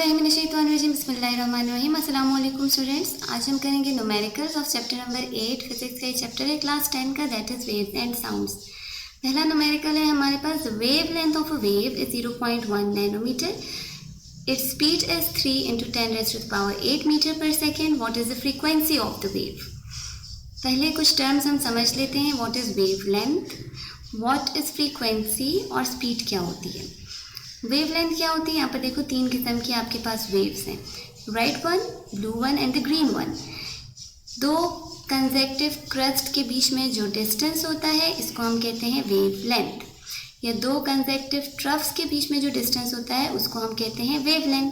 औज़ुबिल्लाहिमिनश्शैतानिर्रजीम बिस्मिल्लाहिर्रहमानिर्रहीम। अस्सलाम वालेकुम स्टूडेंट्स। आज हम करेंगे numericals of chapter number 8 physics का चैप्टर है क्लास 10 का, that is waves and sounds. पहला न्यूमेरिकल है हमारे पास, wavelength of a wave is 0.1 nanometre, its speed is 3 × 10⁸ metre per second. What is the frequency of the wave? पहले कुछ terms हम समझ लेते हैं। What is wavelength, what is frequency और स्पीड क्या होती है। वेव लेंथ क्या होती है? यहाँ पर देखो तीन किस्म की आपके पास वेव्स हैं, red one, blue one and the green one. दो कंसेक्टिव क्रस्ट के बीच में जो डिस्टेंस होता है इसको हम कहते हैं वेव लेंथ, या दो कंसेक्टिव ट्रफ्स के बीच में जो डिस्टेंस होता है उसको हम कहते हैं वेव लेंथ।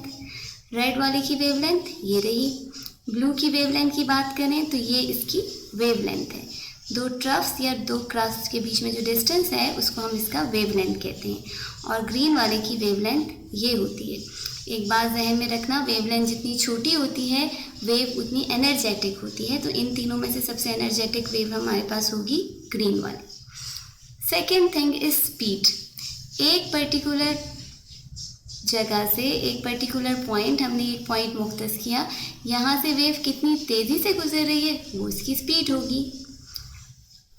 रेड वाले की वेव लेंथ ये रही। ब्लू की वेव लेंथ की बात करें तो ये इसकी वेव लेंथ है। दो ट्रफ्स या दो क्रस्ट के बीच में जो डिस्टेंस है उसको हम इसका वेव लेंथ कहते हैं। और ग्रीन वाले की वेव लेंथ ये होती है। एक बात जहन में रखना, वेव लेंथ जितनी छोटी होती है वेव उतनी एनर्जेटिक होती है। तो इन तीनों में से सबसे एनर्जेटिक वेव हमारे पास होगी ग्रीन वाली। Second thing is speed. एक पर्टिकुलर जगह से, एक पर्टिकुलर पॉइंट, हमने एक पॉइंट मुख्तस किया, यहाँ से वेव कितनी तेज़ी से गुजर रही है वो इसकी स्पीड होगी।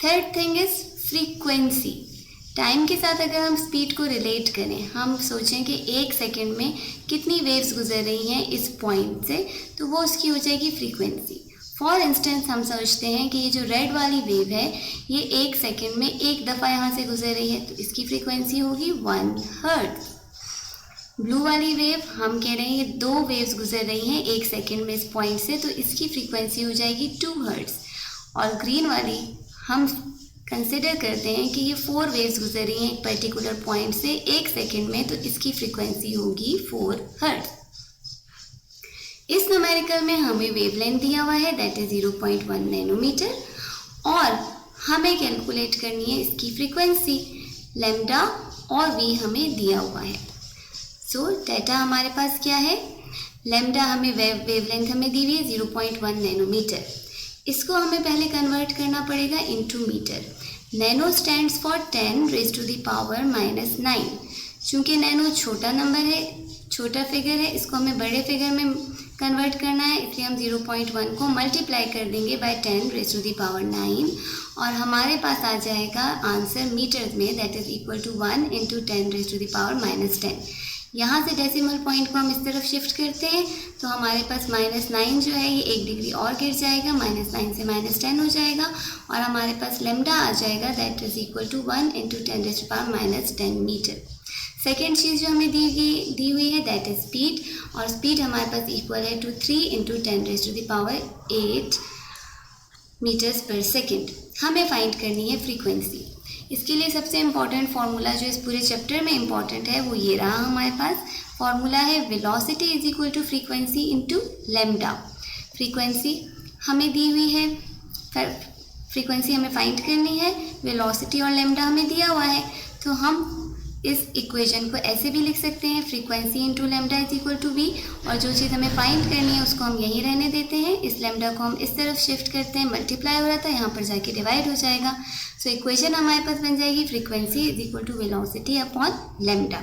Third thing is frequency. Time के साथ अगर हम स्पीड को रिलेट करें, हम सोचें कि एक सेकंड में कितनी वेव्स गुजर रही हैं इस पॉइंट से, तो वो उसकी हो जाएगी फ्रीक्वेंसी। फॉर इंस्टेंस हम सोचते हैं कि ये जो रेड वाली वेव है ये एक सेकंड में एक दफ़ा यहाँ से गुजर रही है, तो इसकी फ्रीक्वेंसी होगी 1 हर्ट्ज़। ब्लू वाली वेव हम कह रहे हैं ये दो वेव्स गुजर रही हैं एक सेकंड में इस पॉइंट से, तो इसकी फ्रीक्वेंसी हो जाएगी 2 हर्ट्ज़। और ग्रीन वाली हम कंसिडर करते हैं कि ये 4 वेव्स गुजर रही हैं एक पर्टिकुलर पॉइंट से एक सेकंड में, तो इसकी फ्रीक्वेंसी होगी 4 हर्ट्ज़। इस न्यूमेरिकल में हमें वेवलेंथ दिया हुआ है, दैट इज 0.1 नैनोमीटर, और हमें कैलकुलेट करनी है इसकी फ्रीक्वेंसी। लैम्डा और वी हमें दिया हुआ है। सो डेटा हमारे पास क्या है? लैम्डा हमें वेवलेंथ हमें दी हुई है 0.1 नैनोमीटर। इसको हमें पहले कन्वर्ट करना पड़ेगा into meter. Nano stands for 10⁻⁹ चूँकि नैनो छोटा नंबर है, छोटा फिगर है, इसको हमें बड़े फिगर में कन्वर्ट करना है, इसलिए हम 0.1 को मल्टीप्लाई कर देंगे बाय 10⁻⁹ और हमारे पास आ जाएगा आंसर मीटर में, दैट इज इक्वल टू 1 × 10⁻⁻10। यहाँ से डेसिमल पॉइंट को हम इस तरफ शिफ्ट करते हैं तो हमारे पास -9 जो है ये 1 डिग्री और गिर जाएगा, -9 से -10 हो जाएगा, और हमारे पास लैम्डा आ जाएगा, that is equal to 1 × 10⁻⁻10 metre. Second चीज़ जो हमें दी हुई है दैट इज स्पीड, और स्पीड हमारे पास इक्वल है टू 3 × 10⁸ मीटर्स पर सेकेंड। हमें फाइंड करनी है फ्रीक्वेंसी। इसके लिए सबसे इम्पॉर्टेंट फार्मूला जो इस पूरे चैप्टर में इम्पॉर्टेंट है वो ये रहा हमारे पास। फार्मूला है velocity is equal to frequency into lambda. Frequency हमें दी हुई है, फ्रीक्वेंसी हमें फाइंड करनी है, वेलोसिटी और लैम्डा हमें दिया हुआ है, तो हम इस इक्वेशन को ऐसे भी लिख सकते हैं, frequency into lambda is equal to V, और जो चीज़ हमें फाइंड करनी है उसको हम यहीं रहने देते हैं। इस लैम्डा को हम इस तरफ शिफ्ट करते हैं, मल्टीप्लाई हो रहा था यहाँ पर जाके डिवाइड हो जाएगा। सो इक्वेशन हमारे पास बन जाएगी frequency is equal to velocity upon lambda.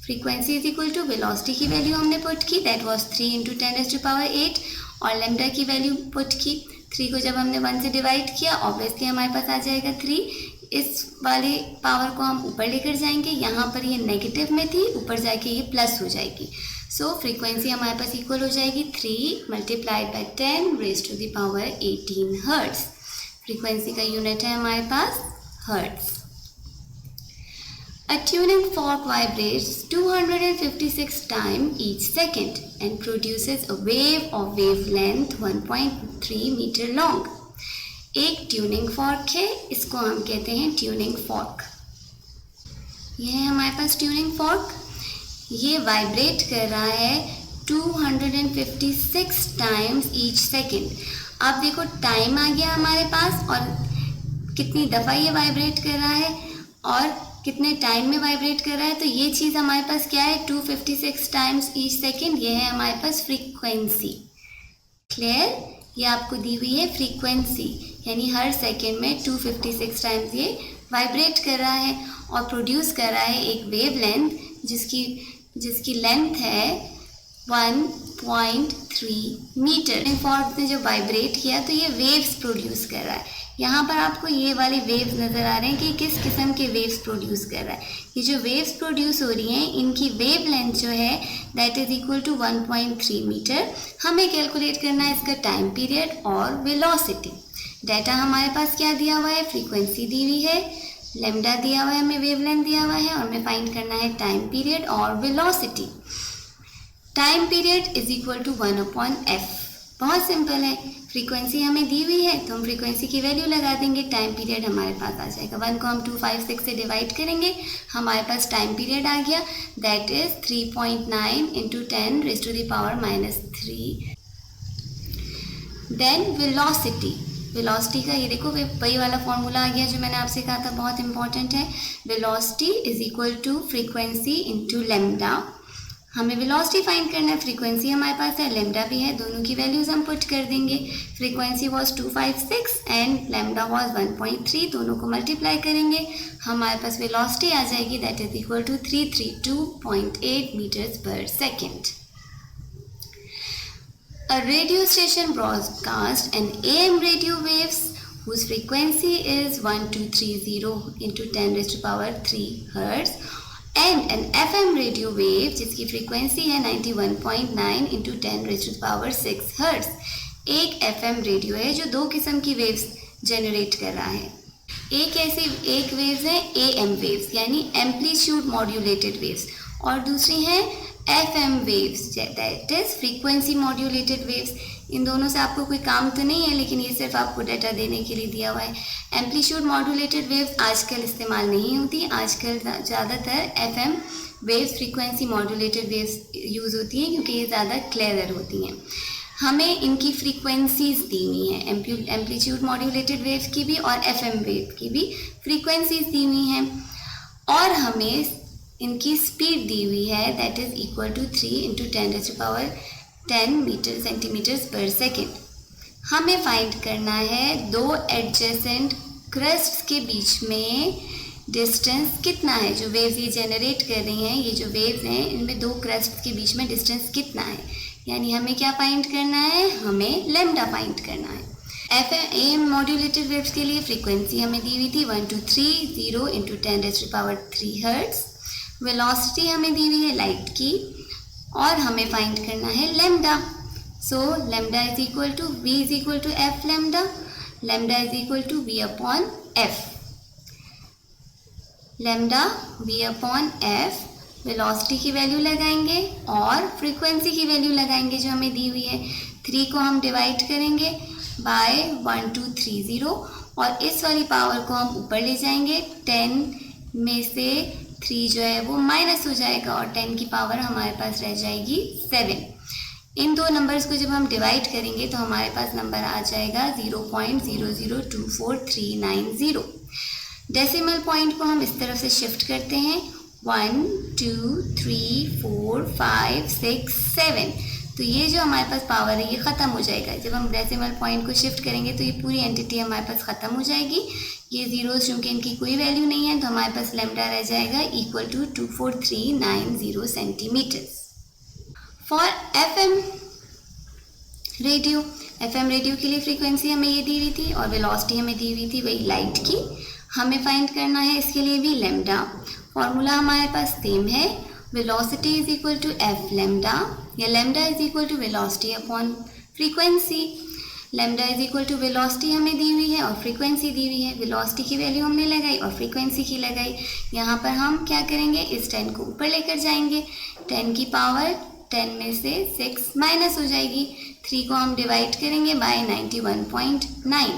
Frequency is equal to velocity की वैल्यू हमने पुट की, दैट वाज 3 × 10⁸, और लैम्डा की वैल्यू पुट की। 3 को जब हमने 1 से डिवाइड किया ऑब्वियसली हमारे पास आ जाएगा 3। इस वाले पावर को हम ऊपर लेकर जाएंगे, यहाँ पर ये नेगेटिव में थी, ऊपर जाके ये प्लस हो जाएगी। सो फ्रीक्वेंसी हमारे पास इक्वल हो जाएगी 3 × 10⁻18 हर्ट्ज़। फ्रीक्वेंसी का यूनिट है हमारे पास hertz. A tuning fork vibrates 256 times each second and produces a wave of wavelength 1.3 meter long. एक ट्यूनिंग फॉर्क है, इसको हम कहते हैं ट्यूनिंग फॉर्क। यह है हमारे पास ट्यूनिंग फॉर्क। ये वाइब्रेट कर रहा है 256 टाइम्स ईच सेकेंड। अब देखो टाइम आ गया हमारे पास, और कितनी दफ़ा ये वाइब्रेट कर रहा है और कितने टाइम में वाइब्रेट कर रहा है, तो ये चीज़ हमारे पास क्या है, 256 टाइम्स ईच सेकेंड। ये है हमारे पास फ्रीक्वेंसी। क्लियर? ये आपको दी हुई है फ्रीक्वेंसी, यानी हर सेकेंड में 256 टाइम्स ये वाइब्रेट कर रहा है और प्रोड्यूस कर रहा है एक वेव लेंथ जिसकी लेंथ है 1.3 मीटर। फॉर्म ने जो वाइब्रेट किया तो ये वेव्स प्रोड्यूस कर रहा है। यहाँ पर आपको ये वाले वेव्स नज़र आ रहे हैं कि किस किस्म के वेव्स प्रोड्यूस कर रहा है। ये जो वेव्स प्रोड्यूस हो रही हैं इनकी वेव लेंथ जो है that is equal to 1.3 meter. हमें कैलकुलेट करना है इसका टाइम पीरियड और वेलोसिटी। डाटा हमारे पास क्या दिया हुआ है, फ्रीक्वेंसी दी हुई है, लैम्डा दिया हुआ है, हमें वेवलेंथ दिया हुआ है और हमें फाइंड करना है टाइम पीरियड और velocity. Time period is equal to 1/f। बहुत सिंपल है, फ्रीक्वेंसी हमें दी हुई है तो हम फ्रीक्वेंसी की वैल्यू लगा देंगे, टाइम पीरियड हमारे पास आ जाएगा। 1 को हम 256 से डिवाइड करेंगे, हमारे पास टाइम पीरियड आ गया that is 3.9 into 10⁻³ then velocity का ये देखो वही वाला फॉर्मूला आ गया जो मैंने आपसे कहा था, बहुत इंपॉर्टेंट है। Velocity is equal to frequency into lambda. हमें वेलोसिटी फाइंड करना है, फ्रीक्वेंसी हमारे पास है, लैम्डा भी है, दोनों की वैल्यूज़ हम पुट कर देंगे। Frequency was 256 and lambda was 1.3, दोनों को मल्टीप्लाई करेंगे, हमारे पास वेलोसिटी आ जाएगी that is equal to 332.8 metres per second. A radio station broadcasts an AM radio waves whose frequency is 1230 into 10⁻³ Hz and an FM radio wave जिसकी frequency है 91.9 into 10⁻6 Hz। एक FM radio है जो दो किस्म की वेव्स जनरेट कर रहा है। एक वेव्स है AM वेव्स यानी एम्पलीट्यूड मॉड्यूलेटेड वेव्स और दूसरी है FM waves that is frequency modulated waves. इन दोनों से आपको कोई काम तो नहीं है लेकिन ये सिर्फ आपको डाटा देने के लिए दिया हुआ है। एम्पलीट्यूड मॉड्यूलेटेड वेव्स आजकल इस्तेमाल नहीं होती, आजकल ज़्यादातर FM waves frequency modulated waves use होती हैं क्योंकि ये ज़्यादा क्लियर होती हैं। हमें इनकी फ्रीक्वेंसीज दी हुई हैं, एम्पलीट्यूड मॉड्यूलेटेड वेव्स की भी और FM वेव की भी फ्रीक्वेंसीज दी हुई हैं और हमें इनकी स्पीड दी हुई है that is equal to 3 into 10⁻10 centimetres per second. हमें फाइंड करना है दो एडजेसेंट क्रस्ट के बीच में डिस्टेंस कितना है। जो वेव्स ये जनरेट कर रही हैं, ये जो वेव्स हैं इनमें दो क्रस्ट के बीच में डिस्टेंस कितना है, यानी हमें क्या फाइंड करना है, हमें लैम्डा फाइंड करना है। FM मॉड्यूलेटेड वेव्स के लिए फ्रीक्वेंसी हमें दी हुई थी 1230 इंटू 10⁻³ Hz। वेलोसिटी हमें दी हुई है लाइट की और हमें फाइंड करना है lambda. So lambda is equal to v is equal to f lambda, lambda is equal to v/f, lambda v/f। Velocity की वैल्यू लगाएंगे और फ्रीक्वेंसी की वैल्यू लगाएंगे जो हमें दी हुई है। 3 को हम डिवाइड करेंगे बाय 1230 और इस वाली पावर को हम ऊपर ले जाएंगे, 10 में से 3 जो है वो माइनस हो जाएगा और 10 की पावर हमारे पास रह जाएगी 7। इन दो नंबर्स को जब हम डिवाइड करेंगे तो हमारे पास नंबर आ जाएगा 0.0024390। डेसिमल पॉइंट को हम इस तरफ से शिफ्ट करते हैं 1 2 3 4 5 6 7। तो ये जो हमारे पास पावर है ये ख़त्म हो जाएगा। जब हम डेसिमल पॉइंट को शिफ्ट करेंगे तो ये पूरी एंटिटी हमारे पास ख़त्म हो जाएगी। ये जीरोस चूँकि इनकी कोई वैल्यू नहीं है तो हमारे पास लैम्डा रह जाएगा equal to 24390 centimetres. For FM radio के लिए फ्रीक्वेंसी हमें ये दी हुई थी और वेलोसिटी हमें दी हुई थी वही लाइट की। हमें फाइंड करना है इसके लिए भी लैम्डा। फॉर्मूला हमारे पास सेम है, velocity is equal to f lambda या lambda is equal to velocity upon frequency. Lambda is equal to velocity हमें दी हुई है और फ्रीक्वेंसी दी हुई है। वेलोसिटी की वैल्यू हमने लगाई और फ्रीक्वेंसी की लगाई। यहाँ पर हम क्या करेंगे, इस 10 को ऊपर लेकर जाएंगे, 10 की पावर 10 में से 6 माइनस हो जाएगी। 3 को हम डिवाइड करेंगे बाय 91.9।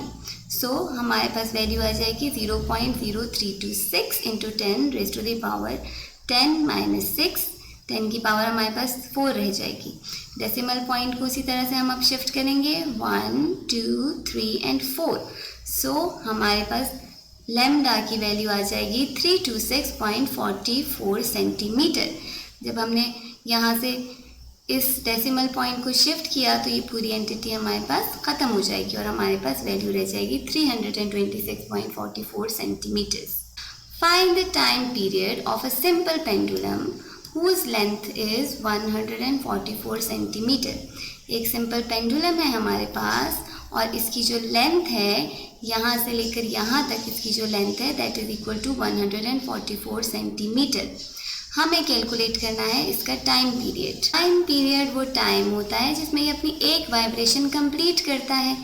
सो हमारे पास वैल्यू आ जाएगी 0.0326 इंटू 10⁻10 माइनस 6। 10 की पावर हमारे पास 4 रह जाएगी। डेसिमल पॉइंट को उसी तरह से हम अब शिफ्ट करेंगे 1 2 3 एंड 4। सो हमारे पास लैम्डा की वैल्यू आ जाएगी 326.44 सेंटीमीटर। जब हमने यहाँ से इस डेसिमल पॉइंट को शिफ्ट किया तो ये पूरी एंटिटी हमारे पास ख़त्म हो जाएगी और हमारे पास वैल्यू रह जाएगी 326.44 centimetres. Find the time period of a simple pendulum whose length is 144 centimetre. एक सिंपल पेंडुलम है हमारे पास और इसकी जो लेंथ है यहाँ से लेकर यहाँ तक इसकी जो लेंथ है that is equal to 144 centimetre. हमें कैलकुलेट करना है इसका टाइम पीरियड। टाइम पीरियड वो टाइम होता है जिसमें ये अपनी एक वाइब्रेशन कंप्लीट करता है।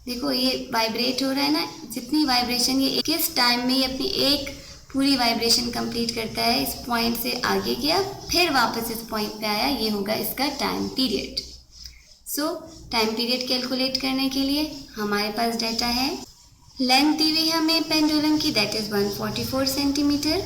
देखो ये वाइब्रेट हो रहा है ना, जितनी वाइब्रेशन ये किस टाइम में ये अपनी एक पूरी वाइब्रेशन कंप्लीट करता है, इस पॉइंट से आगे गया फिर वापस इस पॉइंट पे आया, ये होगा इसका टाइम पीरियड। सो टाइम पीरियड कैलकुलेट करने के लिए हमारे पास डाटा है, लेंथ दी हुई हमें पेंडुलम की दैट इज़ 144 सेंटीमीटर।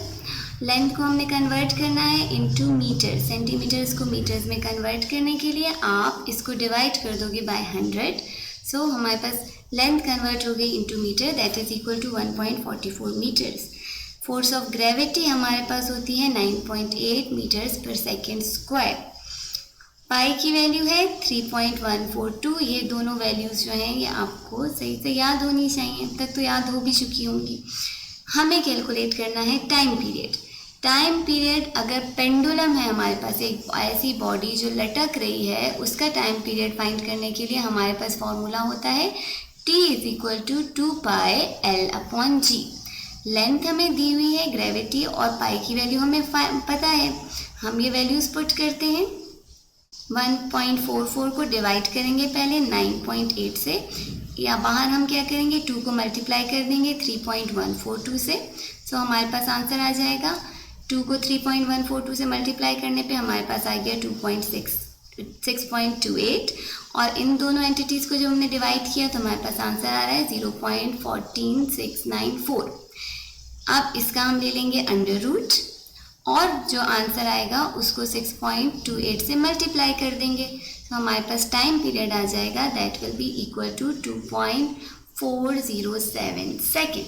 लेंथ को हमने कन्वर्ट करना है इनटू मीटर, सेंटीमीटर्स को मीटर्स में कन्वर्ट करने के लिए आप इसको डिवाइड कर दोगे बाय 100। सो हमारे पास लेंथ कन्वर्ट हो गई into metre that is equal to 1.44 metres. Force of gravity हमारे पास होती है 9.8 मीटर्स पर सेकेंड स्क्वायर। पाई की वैल्यू है 3.142। ये दोनों वैल्यूज़ जो हैं ये आपको सही से याद होनी चाहिए, अब तक तो याद हो भी चुकी होंगी। हमें कैलकुलेट करना है टाइम पीरियड। टाइम पीरियड अगर पेंडुलम है हमारे पास, एक ऐसी बॉडी जो लटक रही है, उसका टाइम पीरियड फाइंड करने के लिए हमारे पास फॉर्मूला होता है T is equal to 2πL/g। Length हमें दी हुई है ग्रेविटी और पाई की वैल्यू हमें पता है, हम ये वैल्यूज़ पुट करते हैं। 1.44 को डिवाइड करेंगे पहले 9.8 से, या बाहर हम क्या करेंगे 2 को मल्टीप्लाई कर देंगे 3.142 से। सो हमारे पास आंसर आ जाएगा, 2 को 3.142 से मल्टीप्लाई करने पे हमारे पास आ गया 6.28 और इन दोनों एंटिटीज़ को जो हमने डिवाइड किया तो हमारे पास आंसर आ रहा है 0.14694। अब इसका हम ले लेंगे अंडर रूट और जो आंसर आएगा उसको 6.28 से मल्टीप्लाई कर देंगे तो हमारे पास टाइम पीरियड आ जाएगा that will be equal to 2.407 second.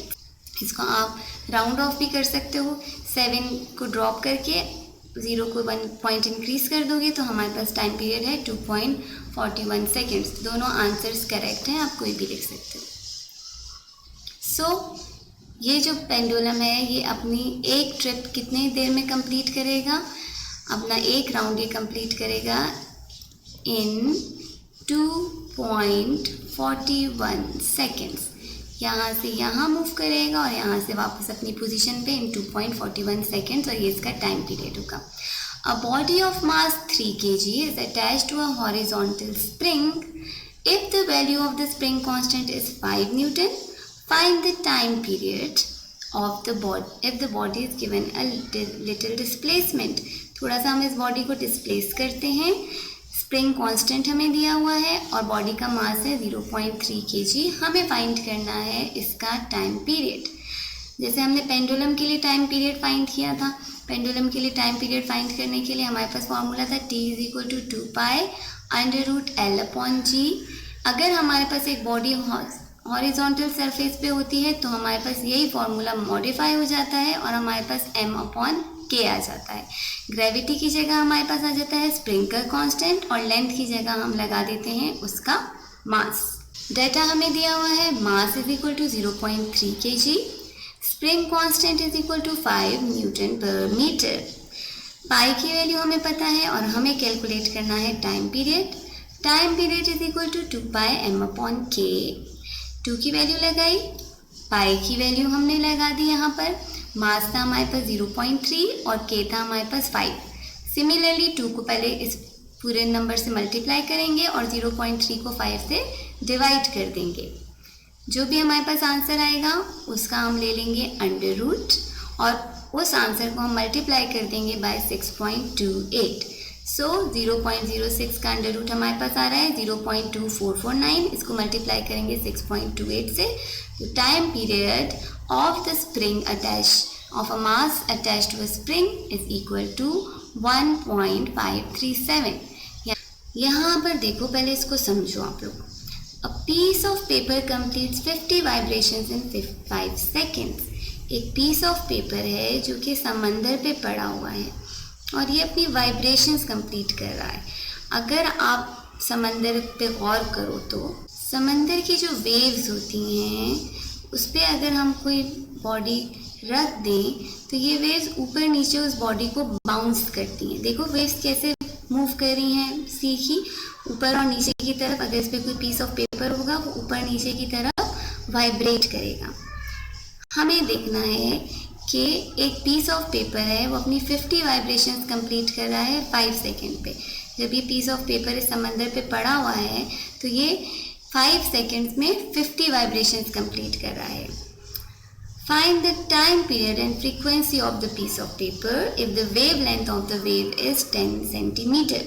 इसको आप राउंड ऑफ भी कर सकते हो, 7 को ड्रॉप करके 0 को 1 पॉइंट इंक्रीज कर दोगे तो हमारे पास टाइम पीरियड है 2.41 सेकेंड्स। दोनों आंसर्स करेक्ट हैं, आप कोई भी लिख सकते हो। सो ये जो पेंडुलम है ये अपनी एक ट्रिप कितने देर में कंप्लीट करेगा, अपना एक राउंड ये कंप्लीट करेगा इन 2.41 सेकेंड्स। यहाँ से यहाँ मूव करेगा और यहाँ से वापस अपनी पोजीशन पे इन 2.41 सेकेंड्स, और ये इसका टाइम पीरियड होगा। A body of mass 3 kg is attached to a horizontal spring. If the value of the spring constant is 5 newton, find the time period of the body if the body is given a little displacement। थोड़ा सा हम इस body को displace करते हैं, spring constant हमें दिया हुआ है और बॉडी का मास है 0.3 kg। हमें फाइंड करना है इसका टाइम पीरियड। जैसे हमने पेंडुलम के लिए टाइम पीरियड फाइंड किया था, पेंडुलम के लिए टाइम पीरियड फाइंड करने के लिए हमारे पास फॉर्मूला था T is equal to 2π√L/g। अगर हमारे पास एक बॉडी हॉरिजॉन्टल सरफेस पे होती है तो हमारे पास यही फॉर्मूला मॉडिफाई हो जाता है और हमारे पास m/k आ जाता है। ग्रेविटी की जगह हमारे पास आ जाता है स्प्रिंग का कांस्टेंट और लेंथ की जगह हम लगा देते हैं उसका मास। डाटा हमें दिया हुआ है, mass is equal to 0.3 kg, spring constant is equal to 5 newton per metre. Pi की वैल्यू हमें पता है और हमें कैलकुलेट करना है time period. Time period is equal to 2πm/k। 2 की वैल्यू लगाई, पाई की वैल्यू हमने लगा दी यहाँ पर, मास था हमारे पास 0.3 और k था हमारे पास 5। सिमिलरली 2 को पहले इस पूरे नंबर से मल्टीप्लाई करेंगे और 0.3 को 5 से डिवाइड कर देंगे। जो भी हमारे पास आंसर आएगा उसका हम ले लेंगे अंडर रूट और उस आंसर को हम मल्टीप्लाई कर देंगे बाय 6.28। सो 0.06 का अंडर रूट हमारे पास आ रहा है 0.2449, इसको मल्टीप्लाई करेंगे 6.28 से। तो time period of the spring attach of a mass attached to a spring is equal to 1.537। यहाँ पर देखो, पहले इसको समझो आप लोग। A piece of paper completes 50 vibrations in 5 seconds. एक पीस ऑफ पेपर है जो कि समंदर पे पड़ा हुआ है और ये अपनी वाइब्रेशंस कंप्लीट कर रहा है। अगर आप समंदर पे गौर करो तो समंदर की जो वेव्स होती हैं उस पर अगर हम कोई बॉडी रख दें तो ये वेव्स ऊपर नीचे उस बॉडी को बाउंस करती हैं। देखो वेव्स कैसे मूव कर रही हैं, सीखी ऊपर और नीचे की तरफ। अगर इस पर कोई पीस ऑफ पेपर होगा वो ऊपर नीचे की तरफ वाइब्रेट करेगा। हमें देखना है कि एक पीस ऑफ पेपर है वो अपनी 50 वाइब्रेशंस कंप्लीट कर रहा है 5 सेकेंड पे। जब ये पीस ऑफ पेपर इस समंदर पे पड़ा हुआ है तो ये 5 सेकेंड्स में 50 वाइब्रेशंस कंप्लीट कर रहा है। Find the time period and frequency of the piece of paper if the wavelength of the wave is 10 centimeter.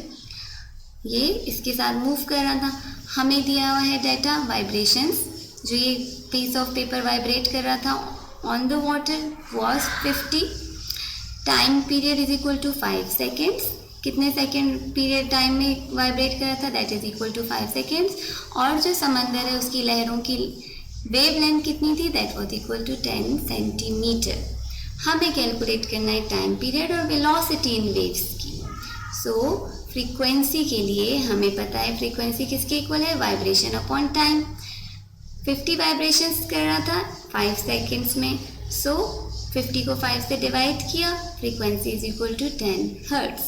ये इसके साथ मूव कर रहा था। हमें दिया हुआ है डाटा वाइब्रेशंस, जो ये पीस ऑफ पेपर वाइब्रेट कर रहा था on the water was 50। Time period is equal to 5 seconds. कितने सेकेंड पीरियड टाइम में वाइब्रेट कर रहा था, that is equal to 5 seconds. और जो समंदर है उसकी लहरों की वेव लेंथ कितनी थी, that was equal to 10 centimetre. हमें कैलकुलेट करना है टाइम पीरियड और वेलोसिटी इन वेव्स की। सो फ्रीक्वेंसी के लिए हमें पता है फ्रीक्वेंसी किसके इक्वल है, वाइब्रेशन अपॉन टाइम। 50 वाइब्रेशंस कर रहा था 5 सेकेंड्स में, सो 50 को 5 से डिवाइड किया, frequency is equal to 10 hertz.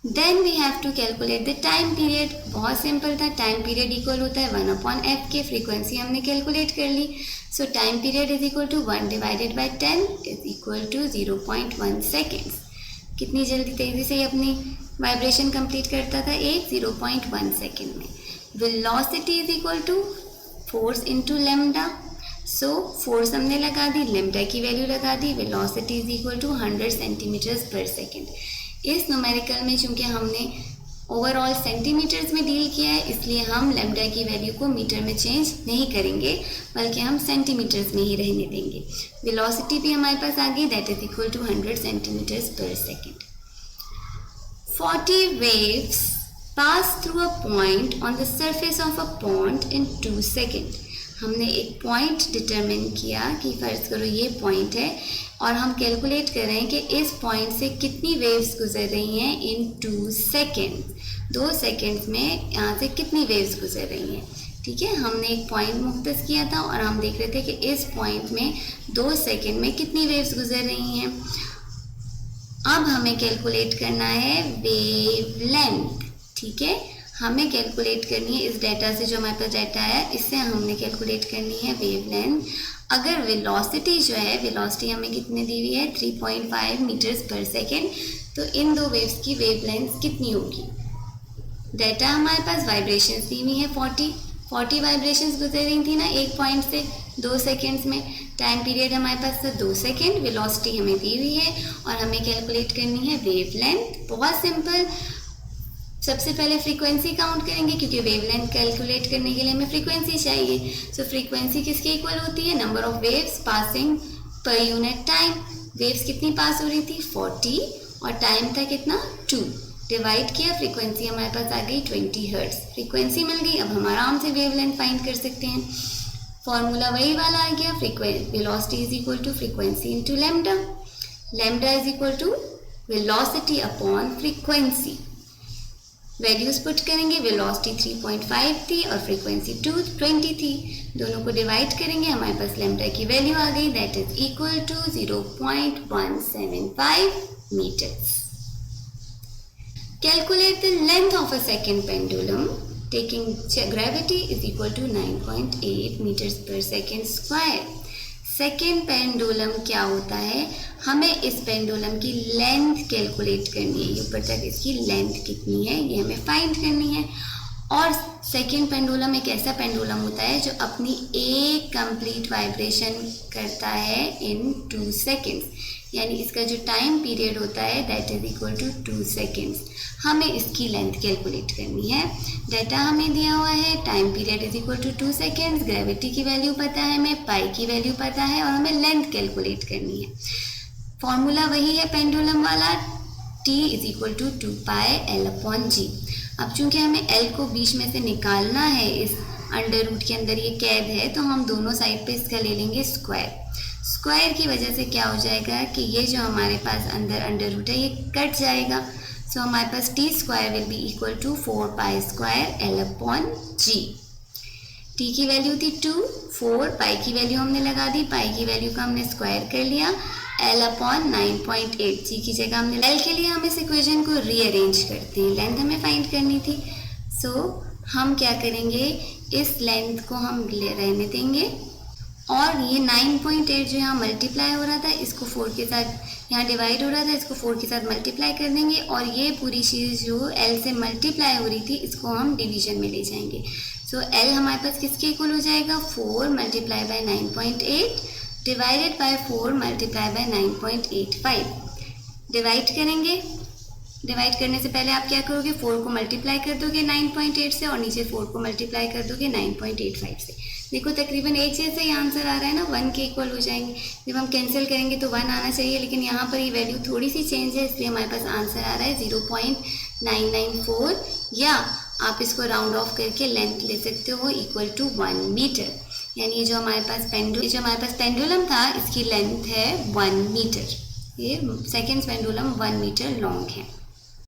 Then we have to calculate the time period. बहुत सिंपल था, टाइम पीरियड इक्वल होता है 1/f के। फ्रीक्वेंसी हमने कैलकुलेट कर ली। So time period is equal to 1 divided by 10 is equal to 0.1 seconds. कितनी जल्दी तेज़ी से अपनी वाइब्रेशन कंप्लीट करता था, 0.1 सेकेंड में। Velocity is equal to force into lambda. So force हमने लगा दी, लेमडा की वैल्यू लगा दी, velocity is equal to 100 centimetres per second. इस न्यूमेरिकल में चूंकि हमने ओवरऑल सेंटीमीटर्स में डील किया है, इसलिए हम लेमडा की वैल्यू को मीटर में चेंज नहीं करेंगे, बल्कि हम सेंटीमीटर्स में ही रहने देंगे। वेलोसिटी भी हमारे पास आ गई, that is equal to 100 centimetres per second. 40 waves pass through a point on the surface of a pond in 2 seconds. हमने एक पॉइंट डिटरमिन किया कि फ़र्ज़ करो ये पॉइंट है और हम कैलकुलेट कर रहे हैं कि इस पॉइंट से कितनी वेव्स गुजर रही हैं इन 2 सेकेंड्स। 2 सेकेंड्स में यहाँ से कितनी वेव्स गुजर रही हैं, ठीक है। हमने एक पॉइंट मुख्तस किया था और हम देख रहे थे कि इस पॉइंट में 2 सेकेंड में कितनी वेव्स गुजर रही हैं। अब हमें कैलकुलेट करना है वेव लेंथ, ठीक है। हमें कैलकुलेट करनी है इस डाटा से, जो हमारे पास डाटा है इससे हमने कैलकुलेट करनी है वेव लेंथ। अगर वेलोसिटी जो है, वेलोसिटी हमें कितने दी हुई है, 3.5 मीटर्स पर सेकेंड, तो इन दो वेव्स की वेव लेंथ कितनी होगी। डाटा हमारे पास वाइब्रेशंस दी हुई है 40 वाइब्रेशंस गुजर रही थी ना एक पॉइंट से 2 सेकेंड्स में। टाइम पीरियड हमारे पास था 2 सेकेंड, वेलोसिटी हमें दी हुई है और हमें कैलकुलेट करनी है वेव लेंथ। बहुत सिंपल, सबसे पहले फ्रीक्वेंसी काउंट करेंगे क्योंकि वेव लेंथ कैलकुलेट करने के लिए हमें फ्रीक्वेंसी चाहिए। सो फ्रीक्वेंसी किसके इक्वल होती है, number of waves passing per unit time. Waves कितनी पास हो रही थी, 40, और टाइम था कितना, 2। डिवाइड किया, फ्रीक्वेंसी हमारे पास आ गई 20 हर्ट्ज। फ्रीक्वेंसी मिल गई, अब हम आराम से वेव लेंथ फाइंड कर सकते हैं। फॉर्मूला वही वाला आ गया, velocity is equal to frequency into lambda. Lambda is equal to velocity upon frequency. Values put करेंगे, वेलोसिटी 3.5 थी और फ्रीक्वेंसी 20 थी। दोनों को डिवाइड करेंगे, हमारे पास लेमडा की वैल्यू आ गई, that is equal to 0.175 metres. Calculate the length of a second pendulum taking gravity is equal to 9.8 metres per second square. Second pendulum क्या होता है, हमें इस पेंडुलम की लेंथ कैलकुलेट करनी है। ये ऊपर तक इसकी लेंथ कितनी है ये हमें फाइंड करनी है। और सेकेंड पेंडुलम एक ऐसा पेंडुलम होता है जो अपनी एक कंप्लीट वाइब्रेशन करता है इन 2 सेकेंड्स, यानी इसका जो टाइम पीरियड होता है that is equal to 2 seconds. हमें इसकी लेंथ कैलकुलेट करनी है। डाटा हमें दिया हुआ है, time period is equal to 2 seconds, gravity की वैल्यू पता है हमें, पाई की वैल्यू पता है और हमें लेंथ कैलकुलेट करनी है। फॉर्मूला वही है पेंडुलम वाला, T is equal to 2πL/g। अब चूंकि हमें L को बीच में से निकालना है, इस अंडर रूट के अंदर ये कैद है, तो हम दोनों साइड पे इसका ले लेंगे स्क्वायर। स्क्वायर की वजह से क्या हो जाएगा कि ये जो हमारे पास अंदर अंडर रूट है ये कट जाएगा। सो हमारे पास T² will be equal to 4π² L/g। T की वैल्यू थी 2, 4, पाई की वैल्यू हमने लगा दी, पाई की वैल्यू का हमने स्क्वायर कर लिया, L अपॉन 9.8, जी की जगह हमने L के लिए हम इस इक्वेशन को रीअरेंज करते हैं, लेंथ हमें फाइंड करनी थी। सो हम क्या करेंगे, इस लेंथ को हम रहने देंगे और ये 9.8 जो यहाँ मल्टीप्लाई हो रहा था इसको 4 के साथ यहाँ डिवाइड हो रहा था, इसको 4 के साथ मल्टीप्लाई कर देंगे और ये पूरी चीज़ जो L से मल्टीप्लाई हो रही थी इसको हम डिवीजन में ले जाएंगे। सो L हमारे पास किसके इक्वल हो जाएगा, 4 multiply by 9.8 divided by 4 multiply by 9.85। Divide करेंगे, डिवाइड करने से पहले आप क्या करोगे, 4 को मल्टीप्लाई कर दोगे 9.8 से और नीचे 4 को मल्टीप्लाई कर दोगे 9.85 से। देखो तकरीबन एक जैसा ही आंसर आ रहा है ना, 1 के इक्वल हो जाएंगे। जब हम कैंसिल करेंगे तो 1 आना चाहिए, लेकिन यहाँ पर ये वैल्यू थोड़ी सी चेंज है इसलिए हमारे पास आंसर आ रहा है 0.994, या आप इसको राउंड ऑफ करके लेंथ ले सकते हो इक्वल टू 1 मीटर। यानी ये जो हमारे पास पेंडुलम था इसकी लेंथ है 1 मीटर, ये सेकेंड पेंडुलम 1 मीटर लॉन्ग है।